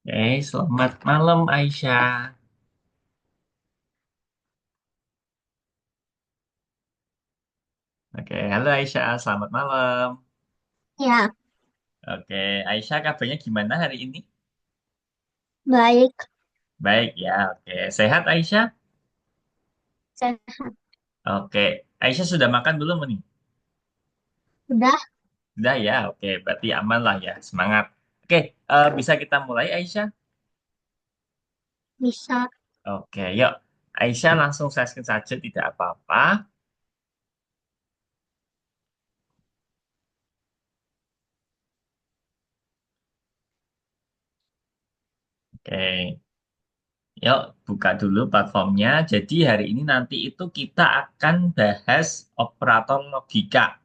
Selamat malam Aisyah. Halo Aisyah, selamat malam. Ya, Oke, Aisyah kabarnya gimana hari ini? baik. Baik ya, Sehat Aisyah? Saya Oke, Aisyah sudah makan belum nih? sudah Sudah ya, berarti aman lah ya, semangat. Bisa kita mulai Aisyah? bisa. Yuk. Aisyah langsung seskin saja, tidak apa-apa. Oke, yuk buka dulu platformnya. Jadi hari ini nanti itu kita akan bahas operator logika.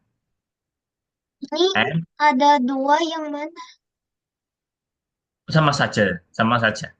Ini And ada dua yang mana? sama saja, sama saja.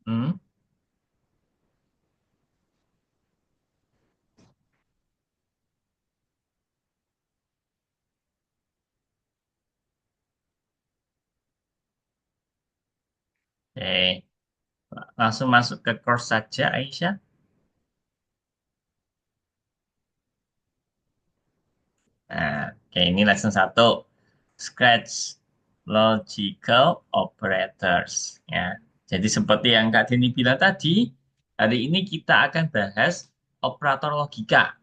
Hmm. Oke, langsung masuk ke course saja, Aisyah. Nah, ini lesson satu. Scratch Logical Operators. Ya. Jadi seperti yang Kak Dini bilang tadi, hari ini kita akan bahas operator logika.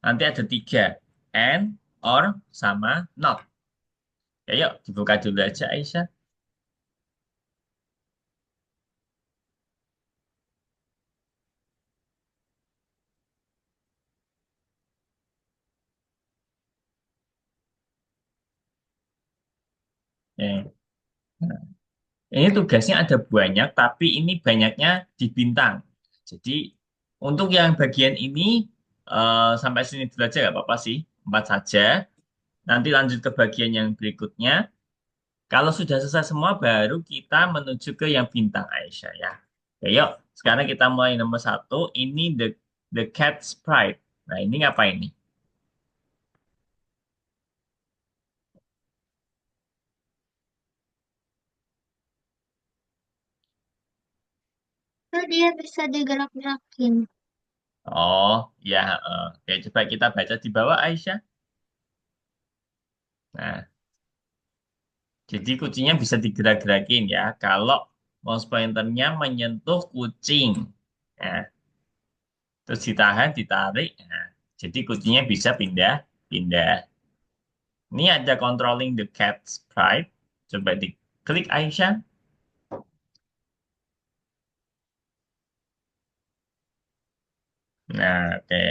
Nanti ada tiga, and, or, sama not. Ya, yuk, dibuka dulu aja, Aisyah. Oke. Nah, ini tugasnya ada banyak, tapi ini banyaknya di bintang. Jadi untuk yang bagian ini sampai sini dulu aja nggak apa-apa sih, empat saja. Nanti lanjut ke bagian yang berikutnya. Kalau sudah selesai semua, baru kita menuju ke yang bintang Aisyah ya. Oke, yuk, sekarang kita mulai nomor satu. Ini the cat sprite. Nah ini apa ini? Nah, dia bisa digerak-gerakin. Oh ya, oke coba kita baca di bawah Aisyah. Nah, jadi kucingnya bisa digerak-gerakin ya. Kalau mouse pointernya menyentuh kucing, ya, terus ditahan, ditarik, nah, jadi kucingnya bisa pindah-pindah. Ini ada controlling the cat sprite. Coba diklik Aisyah. Nah, oke.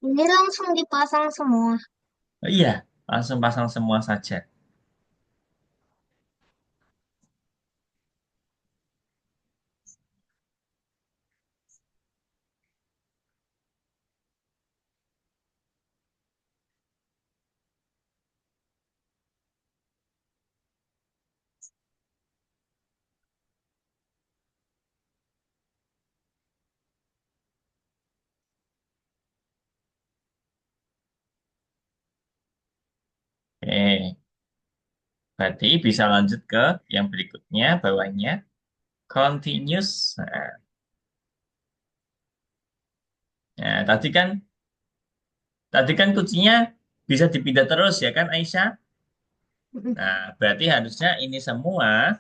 Ini langsung dipasang semua. Oh, iya, langsung pasang semua saja. Oke, berarti bisa lanjut ke yang berikutnya, bawahnya. Continuous. Nah, tadi kan kucingnya bisa dipindah terus ya kan Aisyah? Mm-mm. Nah, berarti harusnya ini semua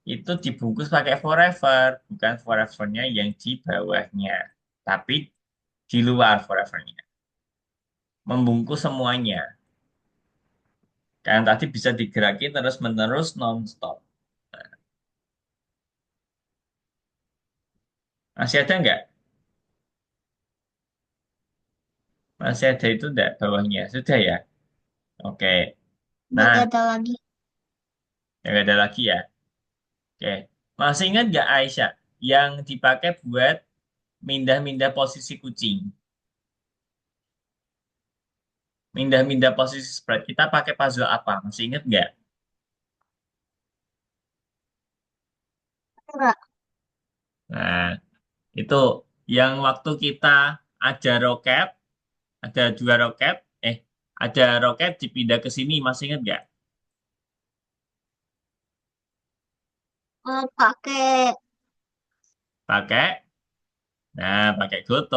itu dibungkus pakai forever, bukan forevernya yang di bawahnya, tapi di luar forevernya, membungkus semuanya. Kan tadi bisa digerakin terus-menerus non-stop. Masih ada nggak? Masih ada itu enggak bawahnya? Sudah ya? Oke. Udah Nah, gak ada lagi. yang nggak ada lagi ya? Oke. Masih ingat nggak Aisyah? Yang dipakai buat mindah-mindah posisi kucing. Mindah-mindah posisi sprite. Kita pakai puzzle apa? Masih ingat nggak? Enggak. Nah, itu yang waktu kita ada roket, ada dua roket, eh, ada roket dipindah ke sini. Masih ingat nggak? Pakai Pakai, nah, pakai goto.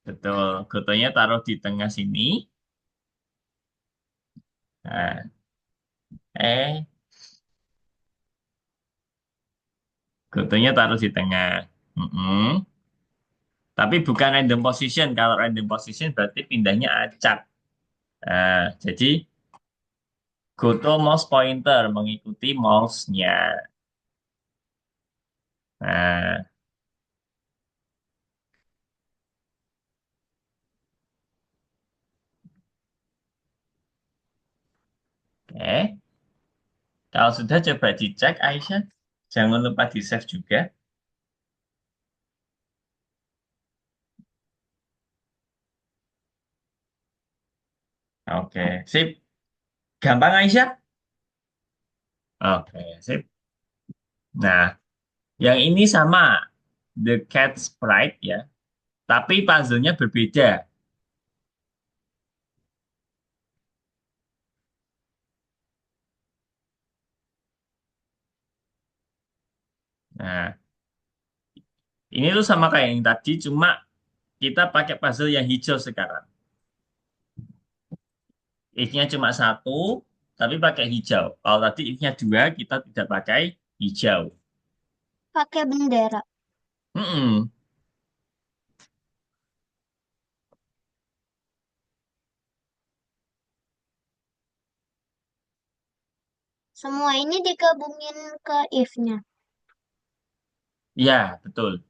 Betul. Gotonya taruh di tengah sini. Nah, eh, gotonya taruh di tengah. Mm-mm. Tapi bukan random position. Kalau random position berarti pindahnya acak. Nah, jadi goto mouse pointer mengikuti mouse-nya. Nah, oke. Kalau sudah coba dicek, Aisyah. Jangan lupa di-save juga. Oke, sip. Gampang, Aisyah? Oke, sip. Nah, yang ini sama. The Cat Sprite ya. Tapi puzzle-nya berbeda. Nah, ini tuh sama kayak yang tadi, cuma kita pakai puzzle yang hijau sekarang. If-nya cuma satu, tapi pakai hijau. Kalau tadi if-nya dua, kita tidak pakai hijau. pakai bendera. Mm-mm. Semua ini digabungin ke if-nya. Ya, betul.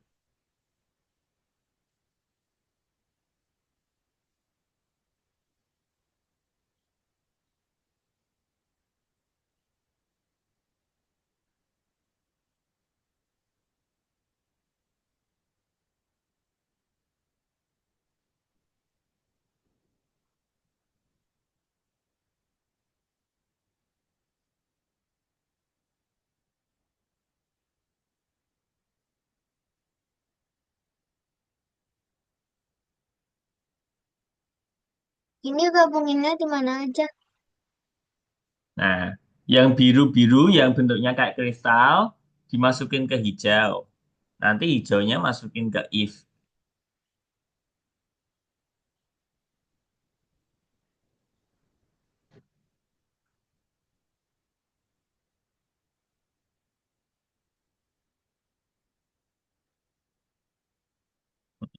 Ini gabunginnya di mana aja? Nah, yang biru-biru yang bentuknya kayak kristal dimasukin ke hijau. Nanti hijaunya masukin ke if.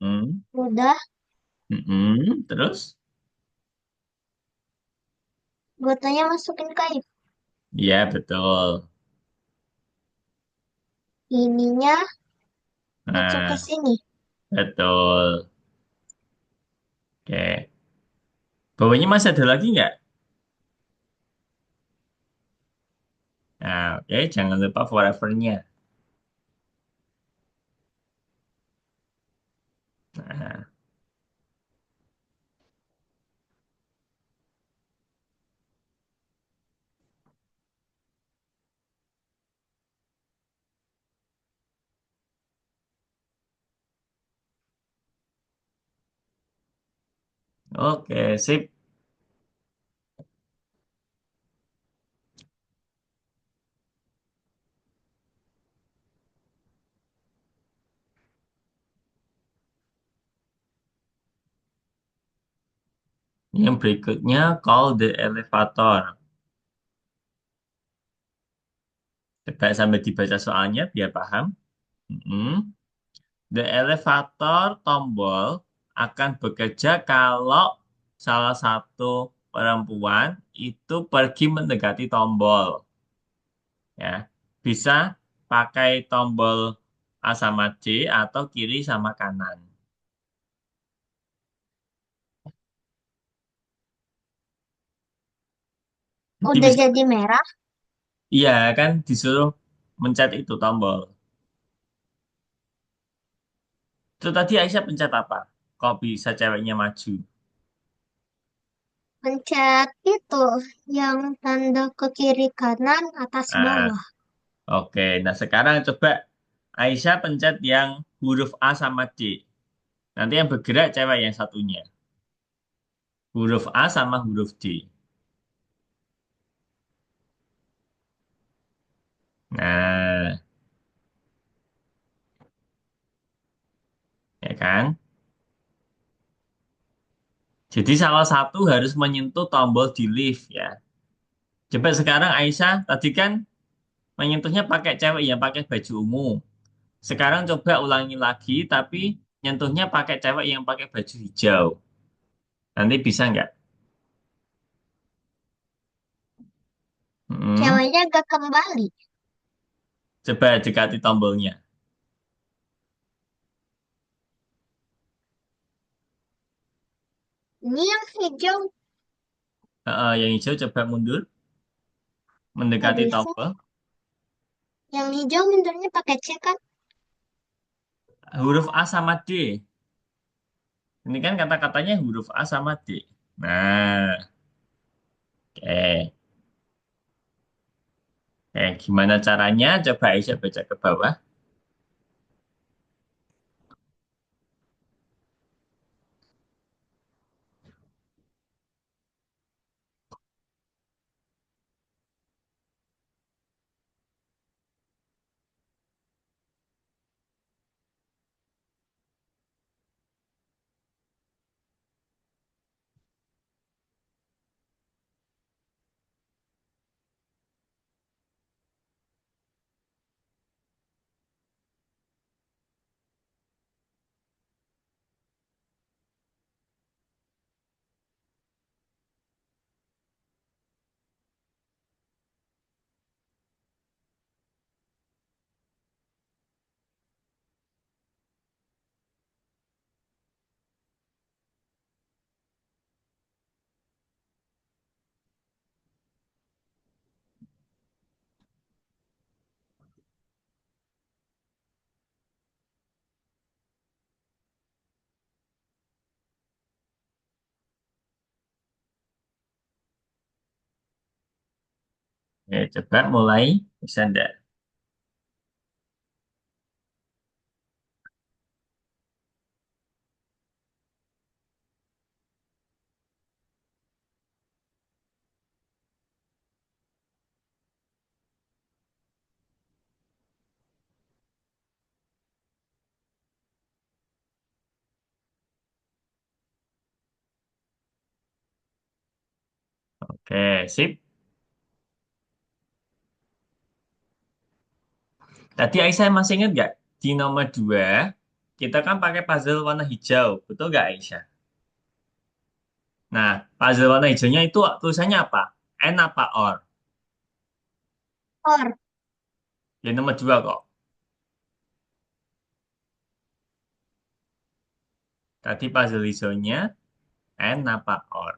Mm, Udah, Terus? gotanya masukin ke if. Ya, betul. Ininya masuk ke Nah, sini. betul. Oke. Bawahnya masih ada lagi nggak? Nah, oke. Jangan lupa forever-nya. Nah, oke, sip. Yang berikutnya, call the elevator. Coba sampai dibaca soalnya biar paham. Mm-mm. The elevator tombol akan bekerja kalau salah satu. perempuan itu pergi mendekati tombol, ya. Bisa pakai tombol A sama C atau kiri sama kanan. Nanti Udah bisa, jadi merah. iya kan disuruh mencet itu tombol. Itu tadi Aisyah pencet apa? Kok bisa ceweknya maju? Pencet itu yang tanda ke kiri kanan atas Nah, bawah. oke. Nah, sekarang coba Aisyah pencet yang huruf A sama D. Nanti yang bergerak cewek yang satunya. Huruf A sama huruf D. Nah, ya kan? Jadi salah satu harus menyentuh tombol di lift ya. Coba sekarang Aisyah, tadi kan menyentuhnya pakai cewek yang pakai baju ungu. Sekarang coba ulangi lagi, tapi nyentuhnya pakai cewek yang pakai baju hijau. Nanti bisa nggak? Hmm, Ceweknya gak kembali. coba dekati tombolnya. Ini yang hijau Yang hijau coba mundur, nggak mendekati bisa. tombol. Yang hijau mundurnya pakai C kan? Huruf A sama D. Ini kan kata-katanya huruf A sama D. Nah, oke. Gimana caranya? Coba Aisyah baca ke bawah. Coba mulai. Bisa enggak? Oke, sip. Tadi Aisyah masih ingat nggak? Di nomor 2, kita kan pakai puzzle warna hijau. Betul nggak Aisyah? Nah, puzzle warna hijaunya itu tulisannya apa? N apa OR? Or. Ya nomor 2 kok. Tadi puzzle hijaunya N apa OR?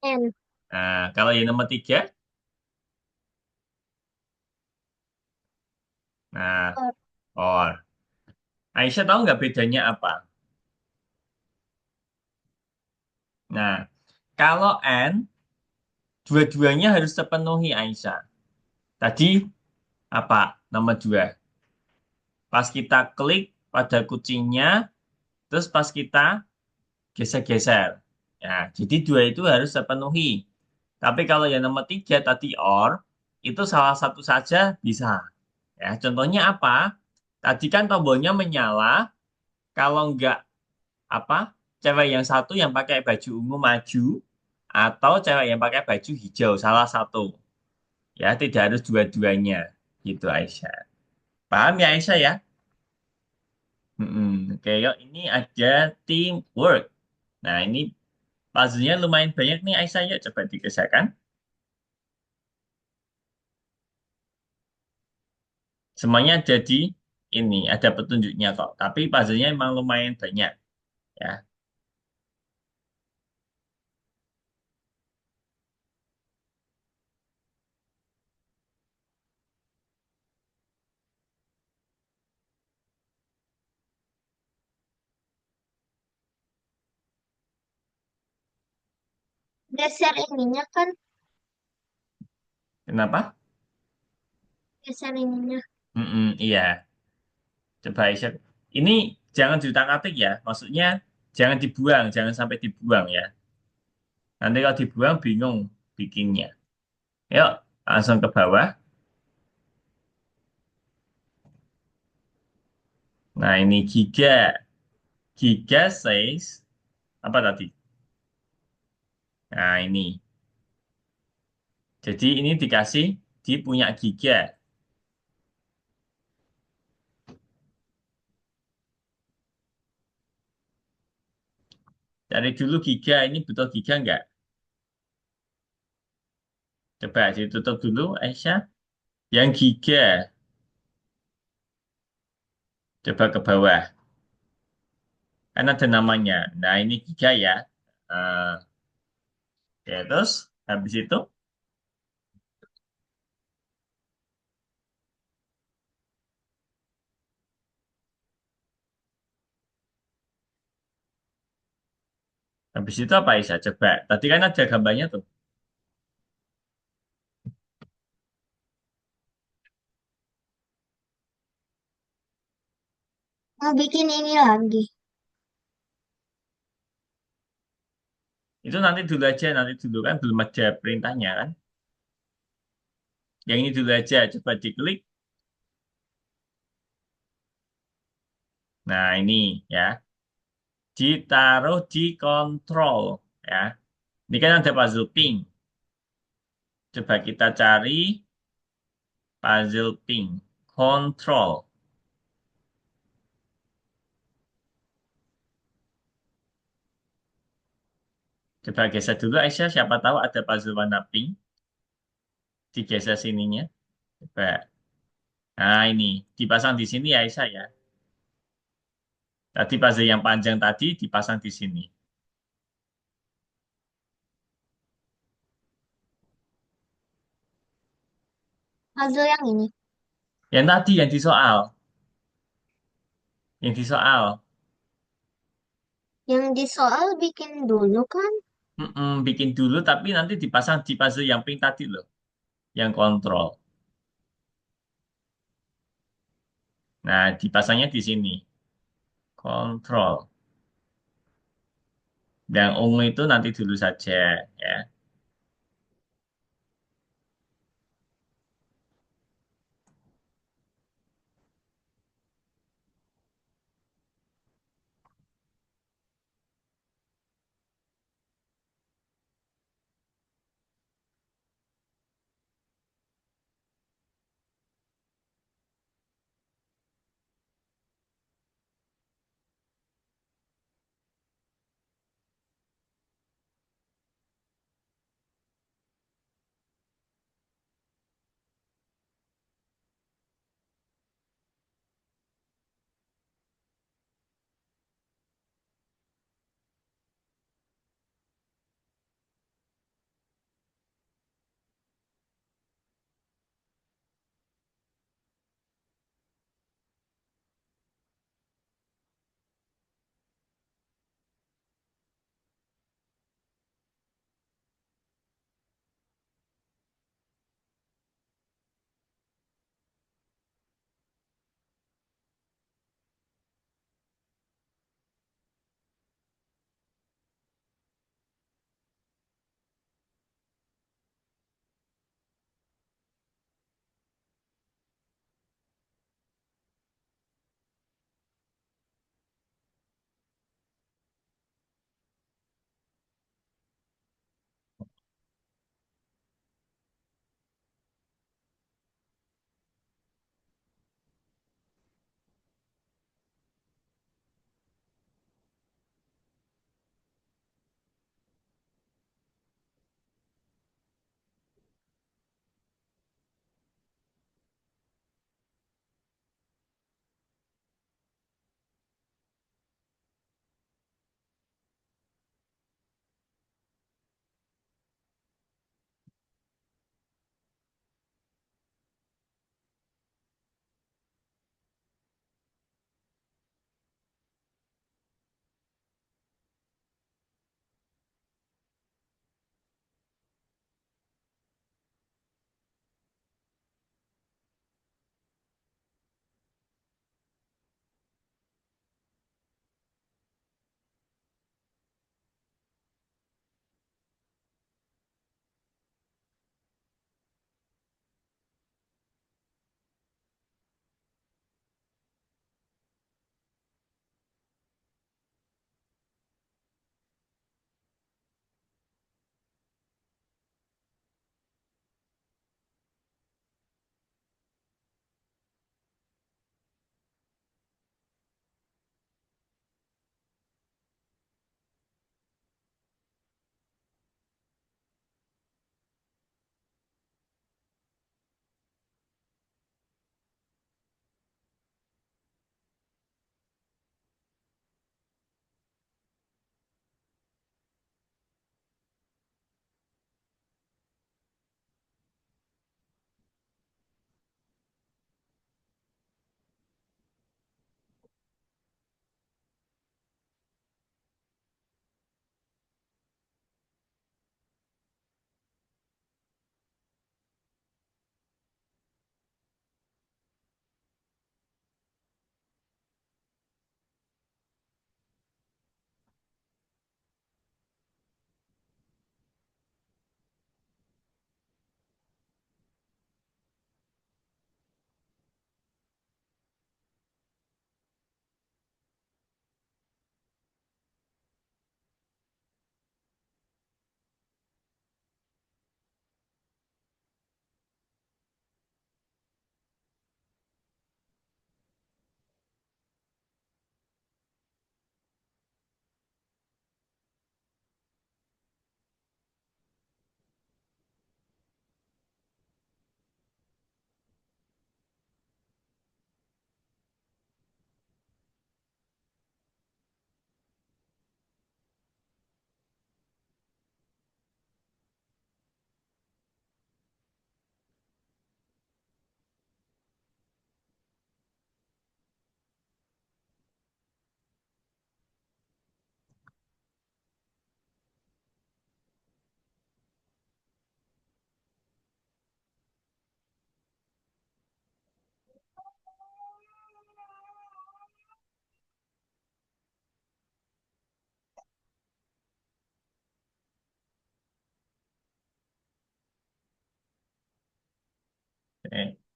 N. Nah, kalau yang nomor 3, nah Or. OR. Aisyah tahu nggak bedanya apa? Nah, kalau N, dua-duanya harus terpenuhi Aisyah. Tadi apa? Nomor 2. Pas kita klik pada kucingnya, terus pas kita geser-geser. Ya, jadi dua itu harus terpenuhi. Tapi kalau yang nomor 3 tadi OR, itu salah satu saja bisa. Ya, contohnya apa? Tadi kan tombolnya menyala, kalau nggak apa? Cewek yang satu yang pakai baju ungu maju, atau cewek yang pakai baju hijau, salah satu. Ya, tidak harus dua-duanya. Gitu Aisyah. Paham ya Aisyah ya? Oke, yuk ini ada teamwork. Nah, ini puzzle-nya lumayan banyak nih Aisyah. Yuk coba dikerjakan. Semuanya ada di ini, ada petunjuknya kok. Tapi puzzle-nya emang lumayan banyak ya. Geser ininya kan, Kenapa? geser ininya. Iya. Coba Aisyah. Ini jangan diutak-atik ya. Maksudnya jangan dibuang, jangan sampai dibuang ya. Nanti kalau dibuang bingung bikinnya. Yuk, langsung ke bawah. Nah, ini giga. Giga says apa tadi? Nah, ini. Jadi ini dikasih di punya giga. Dari dulu giga, ini betul giga nggak? Coba ditutup dulu, Aisyah. Yang giga, coba ke bawah. Kan ada namanya. Nah, ini giga ya. Eh, ya, terus habis itu apa Aisyah? Coba. Tadi kan ada gambarnya tuh. Mau bikin ini lagi. Itu nanti dulu aja, nanti dulu kan belum ada perintahnya kan. Yang ini dulu aja, coba diklik. Nah, ini ya. Ditaruh di kontrol ya. Ini kan ada puzzle pink. Coba kita cari puzzle pink. Kontrol. Coba geser dulu Aisyah, siapa tahu ada puzzle warna pink. Digeser sininya. Coba. Nah, ini dipasang di sini ya Aisyah ya. Tadi puzzle yang panjang tadi dipasang di sini. Puzzle yang ini. Yang tadi yang di soal, yang di soal. Yang di soal bikin dulu kan. Bikin dulu tapi nanti dipasang di puzzle yang pink tadi loh, yang kontrol. Nah, dipasangnya di sini. Kontrol. Yang ungu itu nanti dulu saja ya.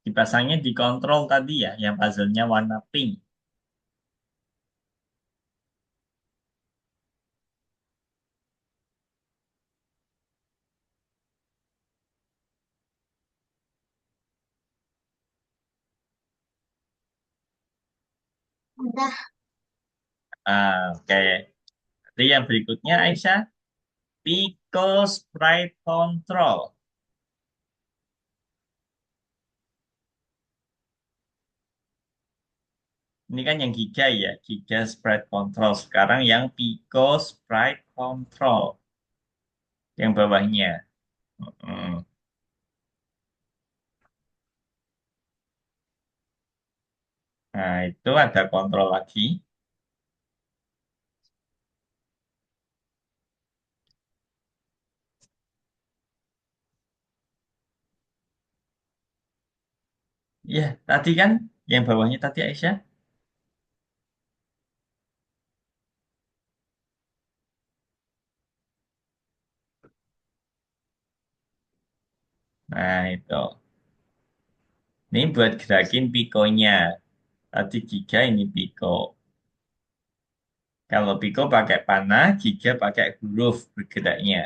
Dipasangnya di kontrol tadi ya, yang puzzle-nya warna pink. Udah, Oke. Jadi yang berikutnya Aisyah, Pico Sprite Control. Ini kan yang Giga ya, Giga Sprite Control. Sekarang yang Pico Sprite Control, yang bawahnya. Hmm. Nah, itu ada kontrol lagi. Ya, tadi kan yang bawahnya tadi Aisyah. Nah, itu. Ini buat gerakin pikonya. Tadi Giga, ini Piko. Kalau Piko pakai panah, Giga pakai huruf bergeraknya.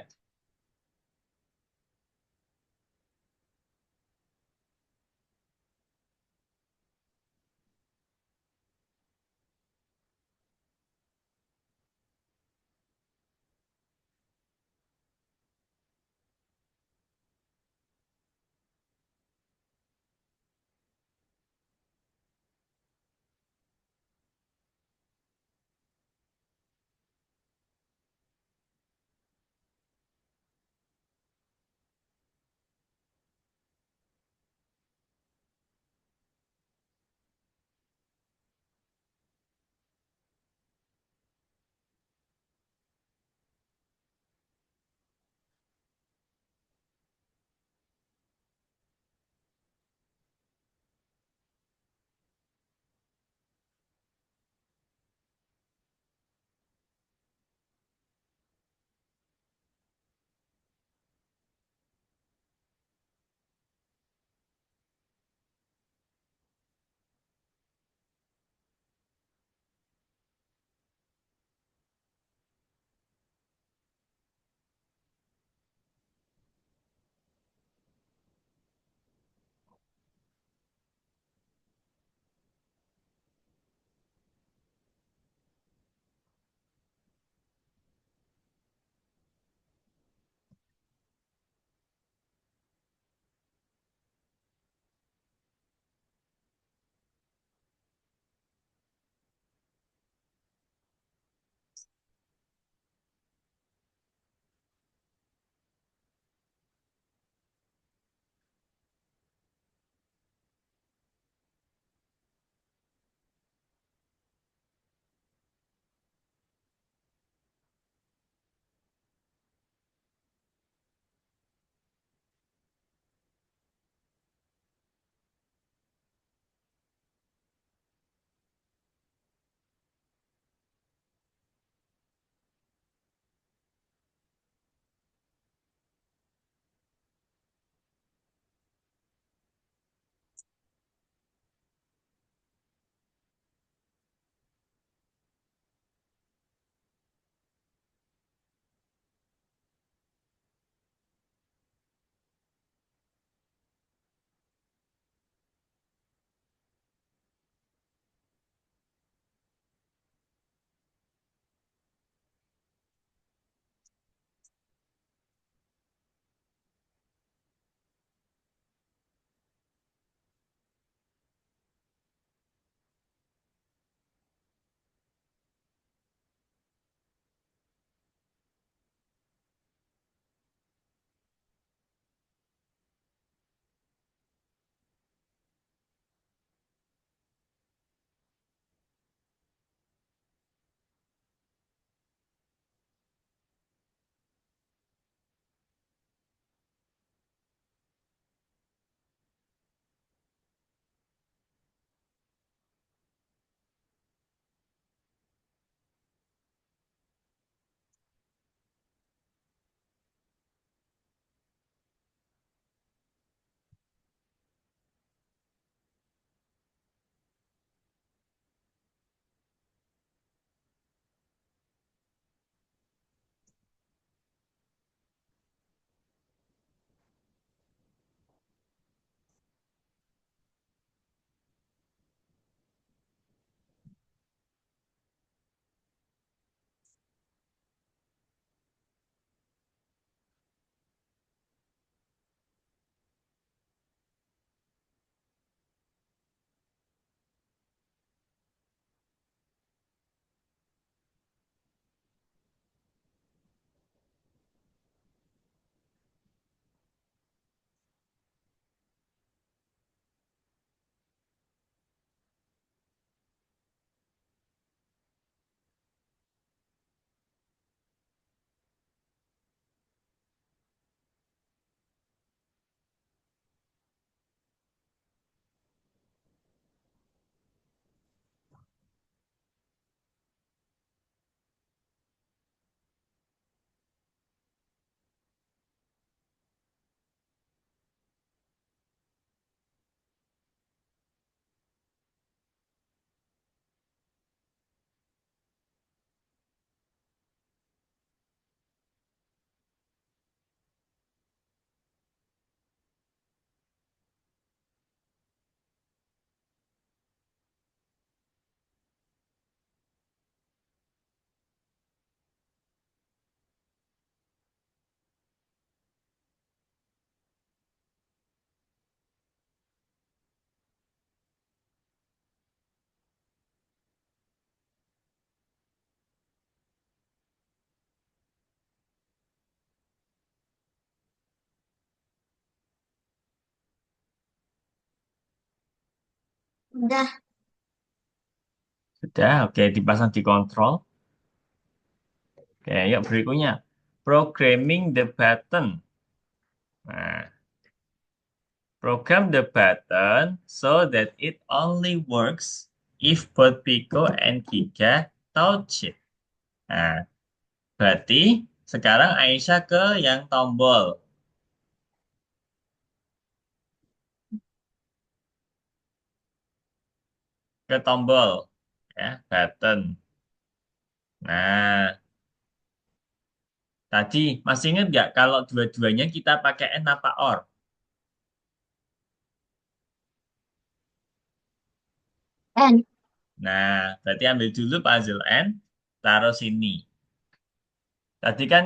Udah. Sudah, oke, dipasang di kontrol. Oke, yuk berikutnya. Programming the button. Nah, program the button so that it only works if both Pico and Giga touch it. Nah, berarti sekarang Aisyah ke yang tombol. Ke tombol. Ya, button. Nah, tadi masih ingat nggak kalau dua-duanya kita pakai N apa OR? N. Nah, berarti ambil dulu puzzle N, taruh sini. Tadi kan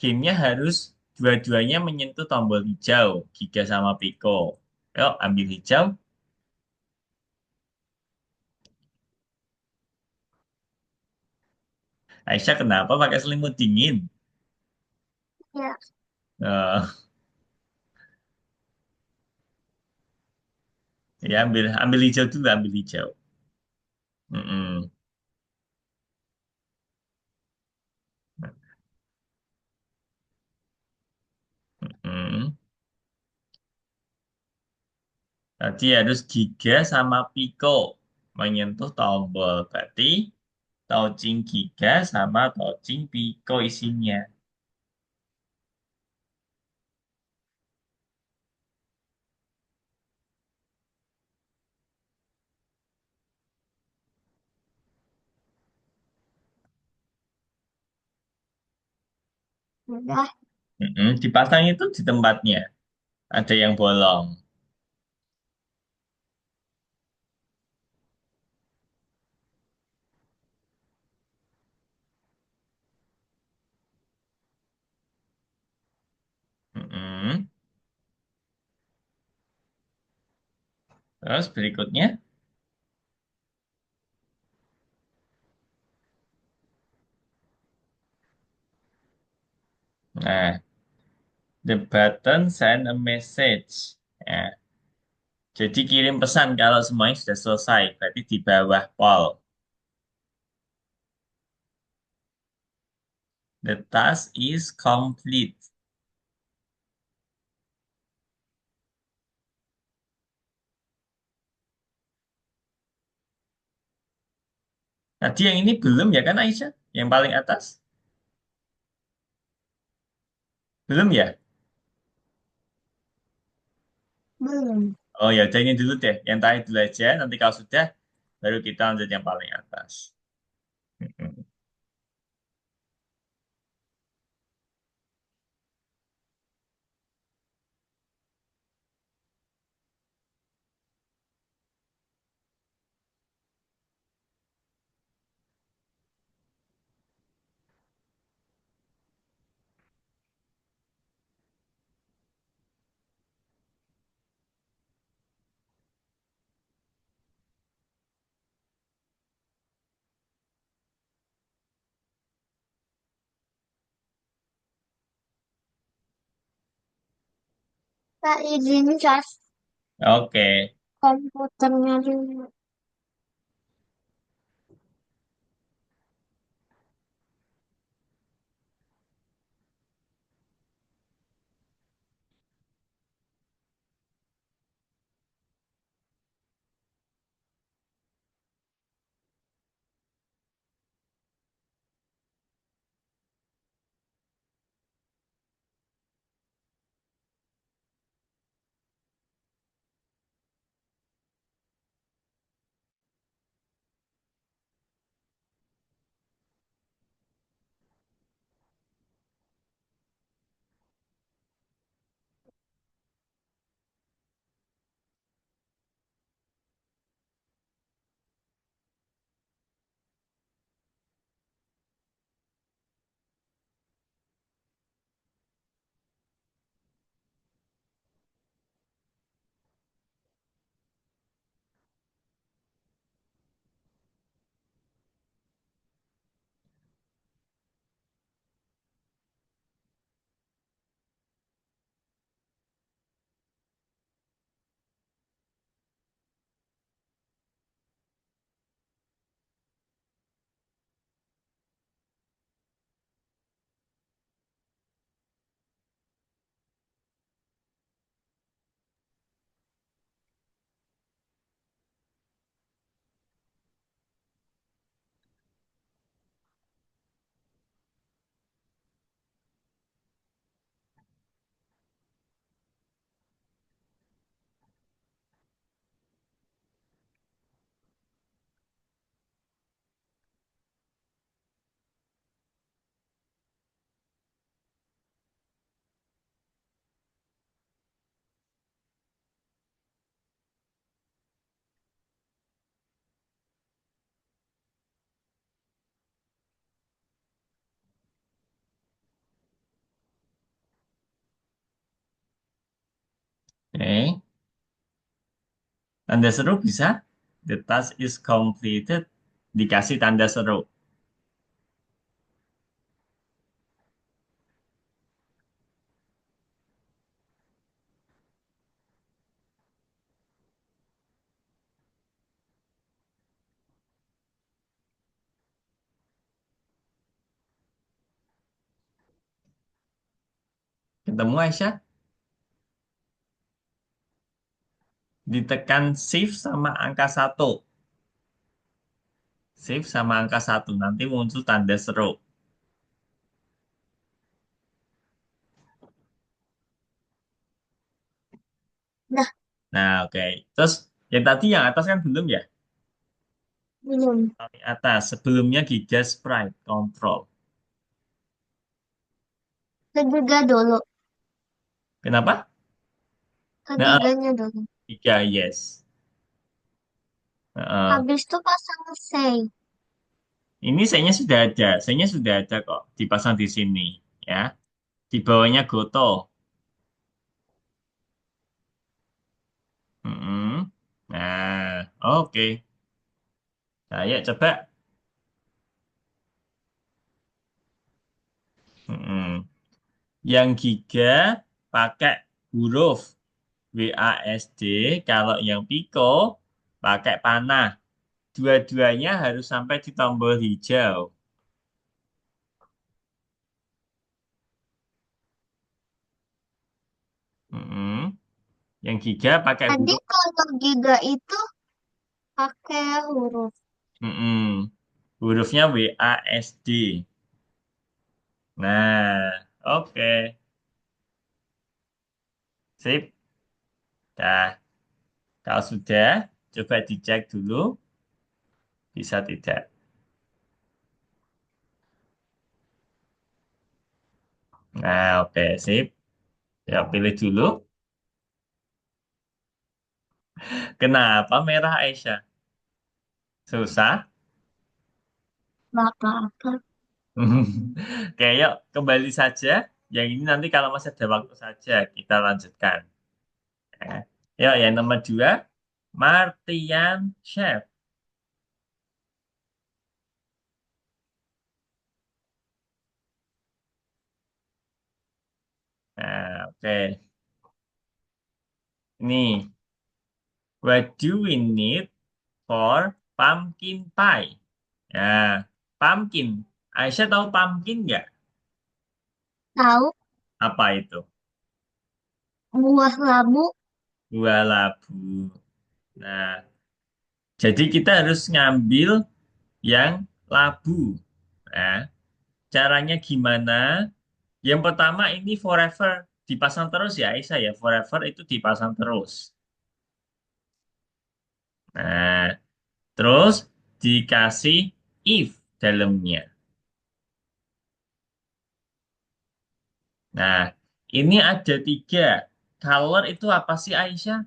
gamenya harus dua-duanya menyentuh tombol hijau, Giga sama Pico. Yuk, ambil hijau. Aisyah kenapa pakai selimut dingin? Ya. Eh, ya ambil ambil hijau dulu, ambil hijau. Mm-mm, mm-mm. Tadi harus Giga sama Pico menyentuh tombol. Berarti touching Giga sama touching Pico isinya. Udah. Mm-mm, dipasang itu di tempatnya. Ada yang bolong. Mm-mm. Terus berikutnya, nah, the button send a message. Ya, jadi kirim pesan kalau semuanya sudah selesai. Berarti di bawah pol. The task is complete. Tadi yang ini belum ya kan Aisyah? Yang paling atas? Belum ya? Belum. Oh ya, udah ini dulu deh. Yang tadi dulu aja. Nanti kalau sudah, baru kita lanjut yang paling atas. Tak izin cas Oke. komputernya dulu. Oke. Tanda seru bisa. The task is completed. Dikasih tanda seru. Ketemu Aisyah? Ditekan shift sama angka satu. Shift sama angka satu. Nanti muncul tanda seru. Nah, Nah, oke. Terus yang tadi yang atas kan belum ya? belum. Paling atas. Sebelumnya Giga Sprite Control. Ketiga dulu. Kenapa? Nah, Ketiganya dulu. tiga, yes. Heeh. Habis itu pasang say. Ini saya sudah ada. Saya sudah ada kok. Dipasang di sini. Ya. Di bawahnya Goto. Mm-mm. Nah, oke. Nah, ya coba. Mm-mm. Yang giga pakai huruf WASD. Kalau yang Pico pakai panah. Dua-duanya harus sampai di tombol hijau. Mm-mm. Yang giga pakai Tadi huruf. kalau giga itu pakai huruf. Mm-mm. Hurufnya WASD. Nah, oke. Sip. Nah, kalau sudah, coba dicek dulu. Bisa tidak. Nah, oke. Sip. Ya, pilih dulu. Kenapa merah Aisyah? Susah? Nggak apa-apa. Oke, yuk kembali saja. Yang ini nanti kalau masih ada waktu saja, kita lanjutkan. Ya. Yuk, yang nomor dua. Martian Chef. Nah, oke. Ini. What do we need for pumpkin pie? Ya, pumpkin. Aisyah tahu pumpkin nggak? Tahu Apa itu? buah labu Buah labu. Nah, jadi kita harus ngambil yang labu. Nah, caranya gimana? Yang pertama ini forever dipasang terus ya Aisyah ya. Forever itu dipasang terus. Nah, terus dikasih if dalamnya. Nah, ini ada tiga. Color itu apa sih Aisyah?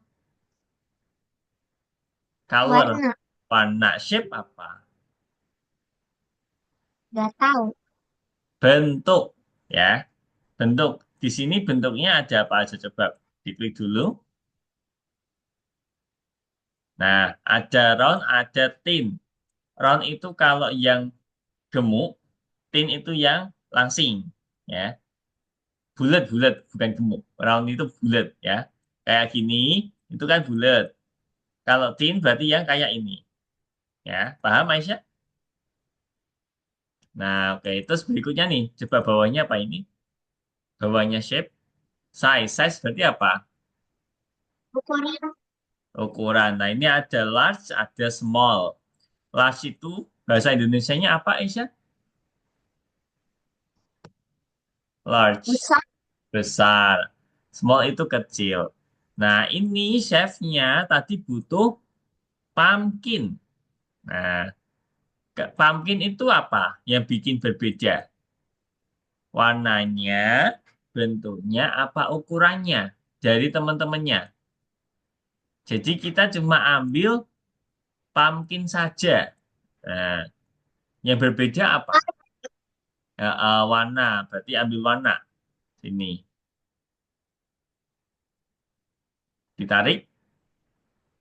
Color, warna. warna, shape apa? Nggak tahu. Bentuk, ya. Bentuk. Di sini bentuknya ada apa aja coba diklik dulu. Nah, ada round, ada thin. Round itu kalau yang gemuk, thin itu yang langsing, ya. Bulat-bulat, bukan gemuk. Round itu bulat, ya. Kayak gini, itu kan bulat. Kalau thin berarti yang kayak ini, ya. Paham Aisyah? Nah, oke. Terus berikutnya nih, coba bawahnya apa ini? Bawahnya shape, size. Size berarti apa? Ukuran Ukuran. Nah, ini ada large, ada small. Large itu bahasa Indonesianya apa, Aisyah? Large, besar. besar. Small itu kecil. Nah, ini chefnya tadi butuh pumpkin. Nah, pumpkin itu apa yang bikin berbeda? Warnanya, bentuknya, apa ukurannya dari teman-temannya. Jadi kita cuma ambil pumpkin saja. Nah, yang berbeda apa? Ya, warna, berarti ambil warna. Sini. Ditarik,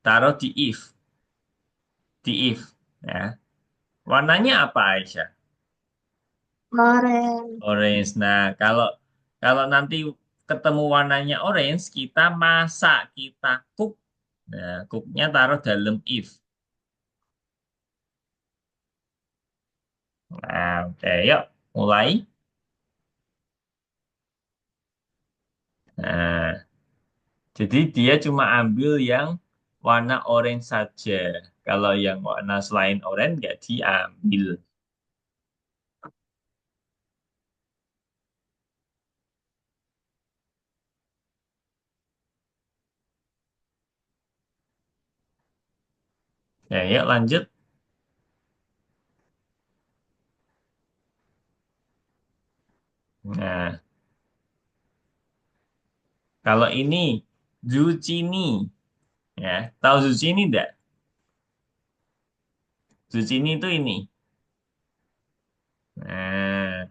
taruh di if, di if. Ya. Warnanya apa Aisyah? Orange. Orange. Nah, kalau kalau nanti ketemu warnanya orange, kita masak, kita cook. Nah, cooknya taruh dalam if. Nah, oke, yuk mulai. Nah, jadi dia cuma ambil yang warna orange saja. Kalau yang warna selain orange nggak diambil. Ya, yuk lanjut. Nah, kalau ini zucchini, ya, tahu zucchini enggak? Zucchini itu ini. Nah,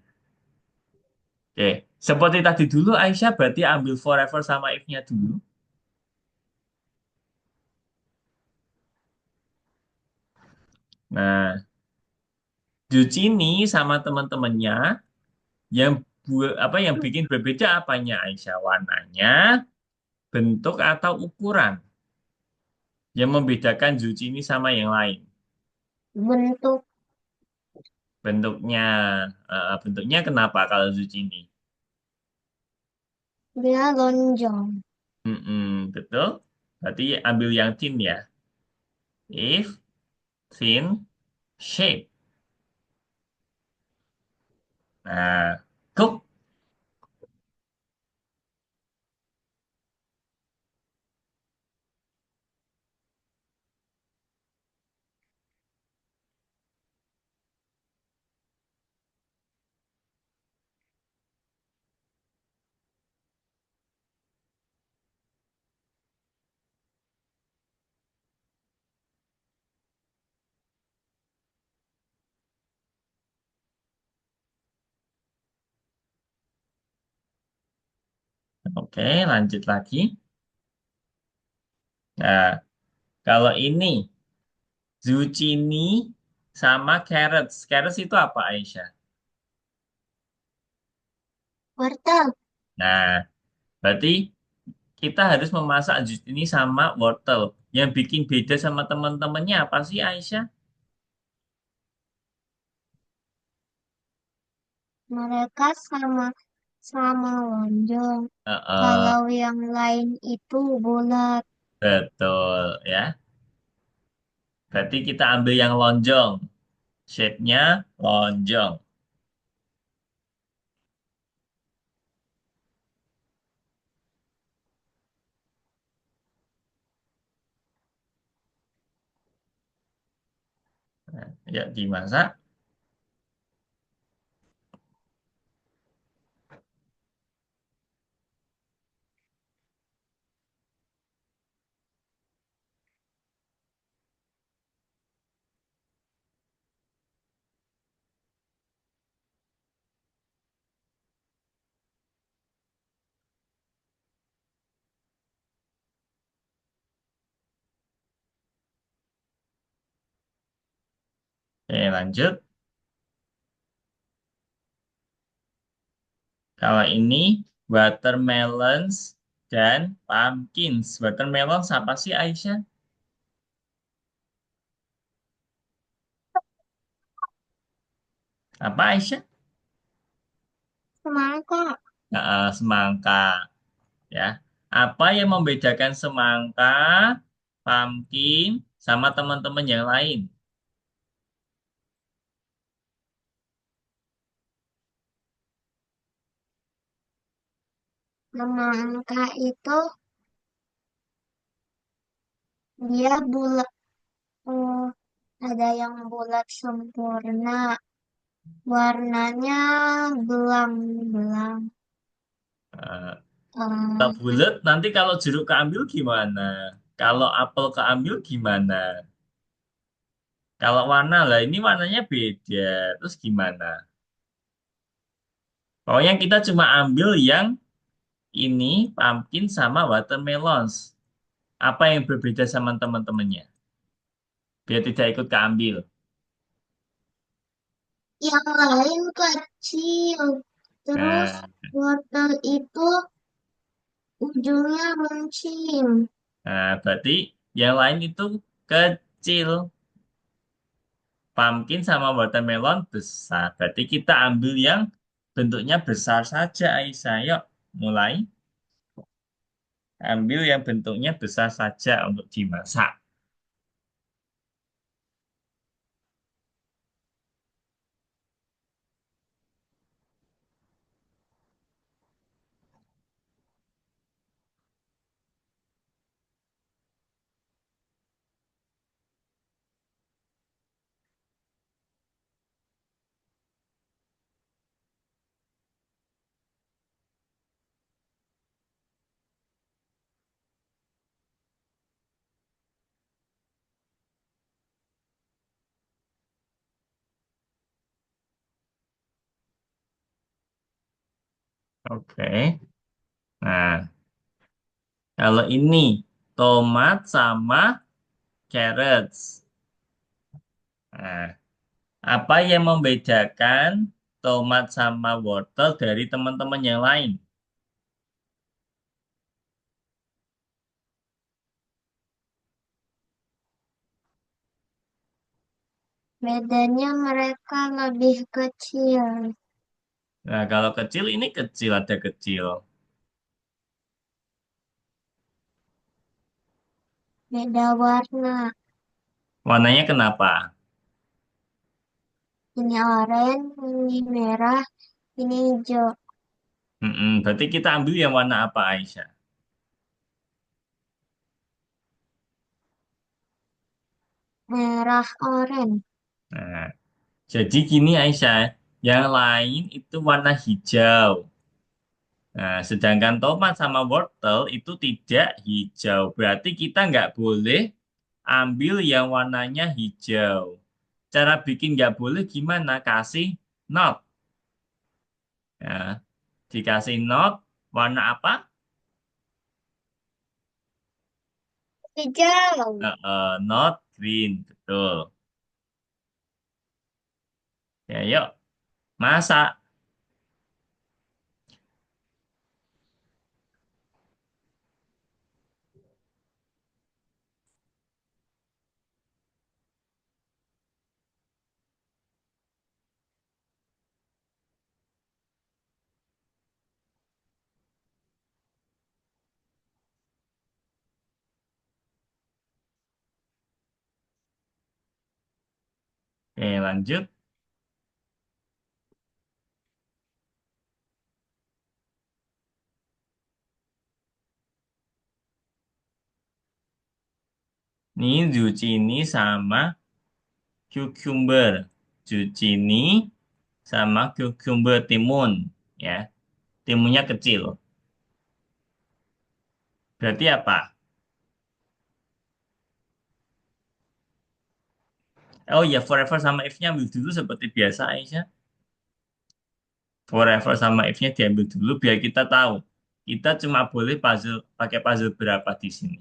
oke. Seperti tadi dulu, Aisyah berarti ambil forever sama if-nya dulu. Nah, zucchini sama teman-temannya yang apa yang bikin berbeda apanya Aisyah? Warnanya, bentuk atau ukuran yang membedakan zucchini sama yang lain. Bentuk Bentuknya, bentuknya kenapa kalau zucchini? dia lonjong. Betul. Berarti ambil yang thin ya. If, thin, shape. Nah, cook. Oke, lanjut lagi. Nah, kalau ini zucchini sama carrots. Carrots itu apa, Aisyah? Wortel. Nah, berarti kita harus memasak zucchini sama wortel. Yang bikin beda sama teman-temannya apa sih, Aisyah? Mereka sama lonjong. Heeh, Kalau yang lain itu bulat. betul ya. Berarti kita ambil yang lonjong. Shape-nya lonjong. Nah, ya, dimasak. Oke, lanjut. Kalau ini watermelons dan pumpkins. Watermelon apa sih Aisyah? Apa Aisyah? Semangka. Semangka ya. Apa yang membedakan semangka, pumpkin, sama teman-teman yang lain? Semangka itu dia bulat. Oh, ada yang bulat sempurna. Warnanya belang-belang. Eh, Kalau Eh, bulat, nanti kalau jeruk keambil gimana? Kalau apel keambil gimana? Kalau warna lah, ini warnanya beda. Terus gimana? Pokoknya kita cuma ambil yang ini pumpkin sama watermelons. Apa yang berbeda sama teman-temannya? Biar tidak ikut keambil. Yang lain kecil. Terus Nah, wortel itu ujungnya runcing. berarti yang lain itu kecil. Pumpkin sama watermelon besar. Berarti kita ambil yang bentuknya besar saja, Aisyah. Yuk, mulai. Ambil yang bentuknya besar saja untuk dimasak. Oke. Nah, kalau ini tomat sama carrots. Nah, apa yang membedakan tomat sama wortel dari teman-teman yang lain? Bedanya mereka lebih kecil. Nah, kalau kecil ini kecil, ada kecil. Beda warna. Warnanya kenapa? Ini oranye, ini merah, ini hijau. Berarti kita ambil yang warna apa, Aisyah? Merah oranye. Nah, jadi gini Aisyah, yang lain itu warna hijau. Nah, sedangkan tomat sama wortel itu tidak hijau. Berarti kita nggak boleh ambil yang warnanya hijau. Cara bikin nggak boleh gimana? Kasih not. Ya, dikasih not, warna apa? Hijau. Not green, betul. Ya, yuk, masak. Oke, lanjut. Ini zucchini sama cucumber. Zucchini sama cucumber timun. Ya, timunnya kecil. Berarti apa? Oh ya, forever sama if-nya ambil dulu seperti biasa, Aisyah. Forever sama if-nya diambil dulu biar kita tahu. Kita cuma boleh puzzle pakai puzzle berapa di sini.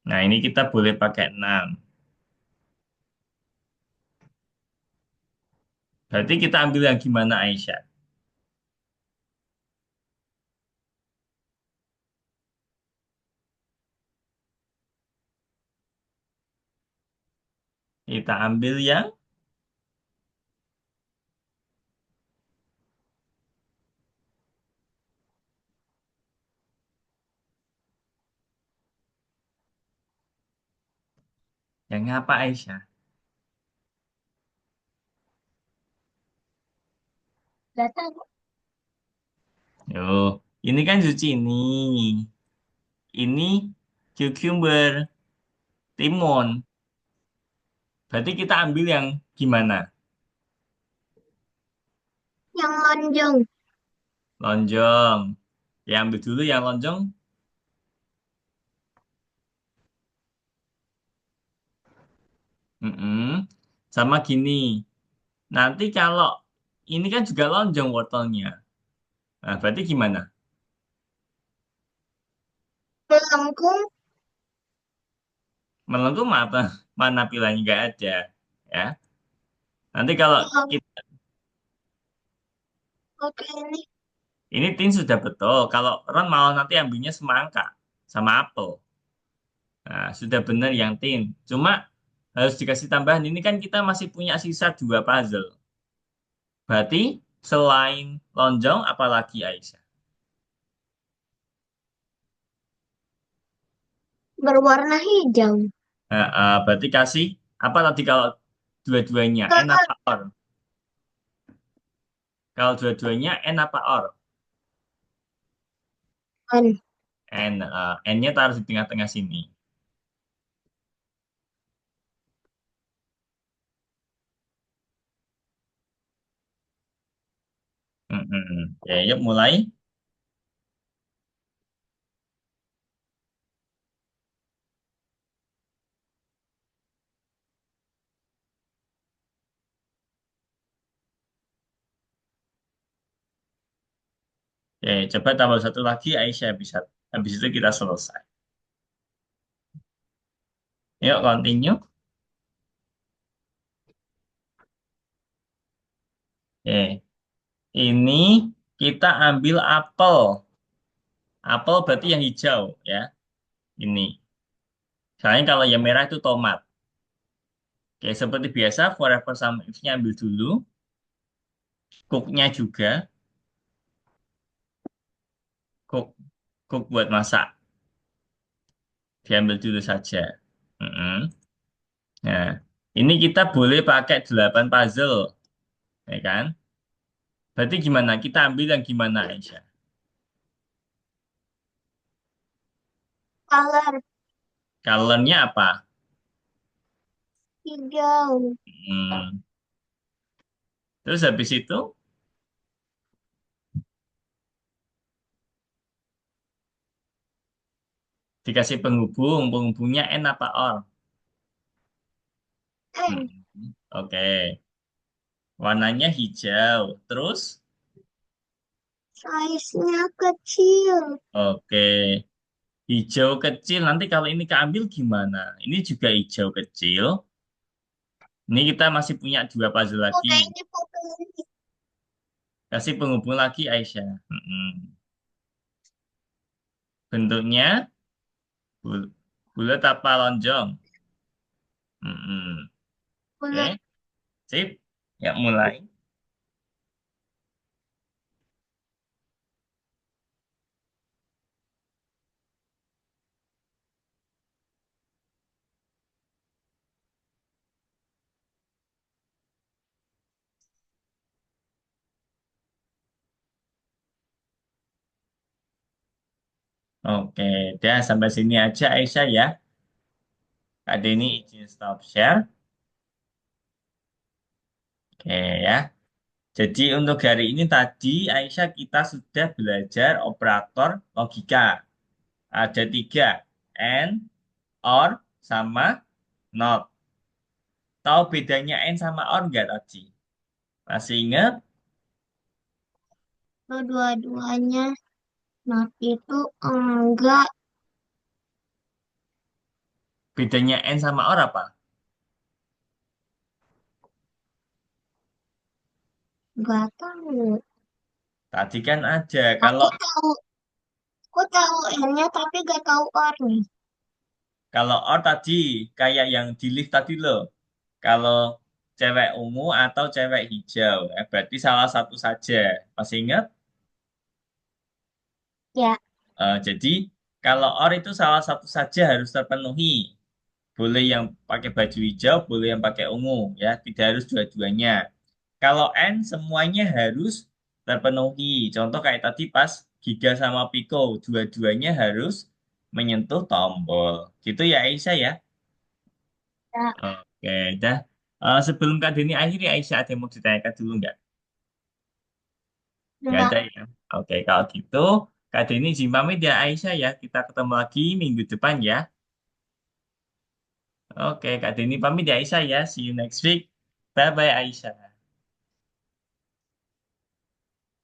Nah, ini kita boleh pakai 6. Berarti kita ambil yang gimana, Aisyah? Kita ambil yang apa, Aisyah? Gak tahu. Yo, ini kan zucchini. Ini cucumber, timun. Berarti kita ambil yang gimana? Yang lonjong. Lonjong. Ya, ambil dulu yang lonjong. Mm-mm. Sama gini. Nanti kalau ini kan juga lonjong wortelnya. Nah, berarti gimana? Melengkung. Melengkung apa? Mana pilihannya nggak ada. Ya. Nanti kalau Oh, kita, oke ini. ini tin sudah betul. Kalau Ron malah nanti ambilnya semangka sama apel. Nah, sudah benar yang tin. Cuma harus dikasih tambahan. Ini kan kita masih punya sisa dua puzzle. Berarti selain lonjong, apalagi Aisyah? Berwarna hijau. Nah, berarti kasih apa tadi kalau dua-duanya? N Kakak apa or? Kalau dua-duanya N apa or? kan. N. N-nya taruh di tengah-tengah sini. Oke, yuk mulai. Oke, coba tambah satu lagi Aisyah bisa. Habis itu kita selesai. Yuk, continue. Oke, ini kita ambil apel. Apel berarti yang hijau ya. Ini. Soalnya kalau yang merah itu tomat. Oke, seperti biasa, forever sama if-nya ambil dulu. Cook-nya juga. Cook, cook buat masak. Diambil dulu saja. Mm-mm. Nah, ini kita boleh pakai 8 puzzle. Ya kan? Berarti gimana? Kita ambil yang gimana, Aisyah? Color Colornya apa? hijau. Hmm. Terus habis itu dikasih penghubung. Penghubungnya N apa OR? Eh, Hmm. Oke. Warnanya hijau. Terus? size-nya kecil. Oke. Hijau kecil. Nanti kalau ini keambil gimana? Ini juga hijau kecil. Ini kita masih punya dua puzzle lagi. Oke, ini foto ini. Kasih penghubung lagi, Aisyah. Bentuknya bul- bulat apa lonjong? Mm-mm. Bulat. Oke. Sip. Ya, mulai. Oke, dah sampai sini aja Aisyah ya. Kak Denny izin stop share. Oke ya. Jadi untuk hari ini tadi Aisyah kita sudah belajar operator logika. Ada tiga, and, or, sama not. Tahu bedanya and sama or nggak tadi? Masih ingat Kedua-duanya. Nah, itu enggak. bedanya and sama or apa? Enggak tahu. Tadi kan ada. Aku Kalau tahu. Aku tahu N-nya tapi gak tahu R-nya. kalau or tadi kayak yang di lift tadi loh. Kalau cewek ungu atau cewek hijau, berarti salah satu saja. Masih ingat? Ya, Jadi kalau or itu salah satu saja harus terpenuhi. Boleh yang pakai baju hijau, boleh yang pakai ungu, ya. Tidak harus dua-duanya. Kalau N semuanya harus terpenuhi. Contoh kayak tadi pas Giga sama Pico, dua-duanya harus menyentuh tombol. Gitu ya Aisyah ya. ya, Oke, dah. Sebelum Kak Deni akhiri, Aisyah ada yang mau ditanyakan dulu nggak? Nggak enggak. ada ya. Oke, kalau gitu Kak Deni izin pamit ya Aisyah ya. Kita ketemu lagi minggu depan ya. Oke, Kak Deni pamit ya Aisyah ya. See you next week. Bye-bye Aisyah.